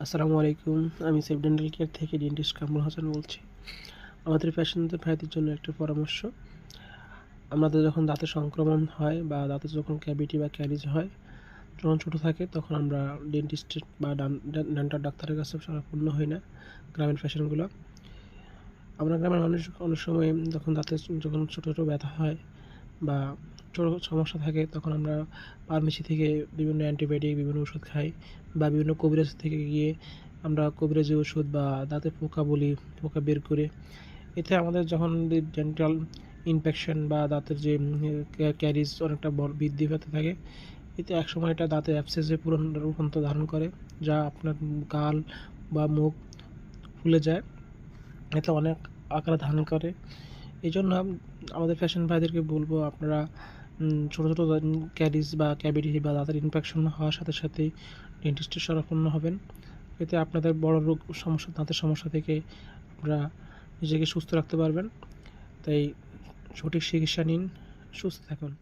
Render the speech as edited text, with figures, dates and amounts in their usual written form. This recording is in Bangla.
আসসালামু আলাইকুম। আমি সেফ ডেন্টাল কেয়ার থেকে ডেন্টিস্ট কামরুল হাসান বলছি। আমাদের পেশেন্টদের ভাইদের জন্য একটা পরামর্শ। আমাদের যখন দাঁতের সংক্রমণ হয় বা দাঁতে যখন ক্যাভিটি বা ক্যারিজ হয়, যখন ছোটো থাকে তখন আমরা ডেন্টিস্টের বা ডেন্টাল ডাক্তারের কাছে শরণাপন্ন হই না। গ্রামের পেশেন্টগুলো, আমরা গ্রামের মানুষ অনেক সময় যখন দাঁতে যখন ছোটো ছোটো ব্যথা হয় বা ছোটো সমস্যা থাকে, তখন আমরা ফার্মেসি থেকে বিভিন্ন অ্যান্টিবায়োটিক, বিভিন্ন ওষুধ খাই বা বিভিন্ন কবিরাজ থেকে গিয়ে আমরা কবিরাজি ওষুধ বা দাঁতে পোকা বলি, পোকা বের করে। এতে আমাদের যখন ডেন্টাল ইনফেকশন বা দাঁতের যে ক্যারিজ অনেকটা বৃদ্ধি পেতে থাকে, এতে একসময় এটা দাঁতে অ্যাবসেসে রূপান্তর ধারণ করে, যা আপনার গাল বা মুখ ফুলে যায়, এতে অনেক আকার ধারণ করে। এই জন্য আমাদের ফ্যাশন ভাইদেরকে বলবো, আপনারা ছোটো ছোটো ক্যারিজ বা ক্যাভিটি বা দাঁতের ইনফেকশন হওয়ার সাথে সাথেই ডেন্টিস্টের শরণাপন্ন হবেন। এতে আপনাদের বড় রোগ সমস্যা, দাঁতের সমস্যা থেকে আপনারা নিজেকে সুস্থ রাখতে পারবেন। তাই সঠিক চিকিৎসা নিন, সুস্থ থাকুন।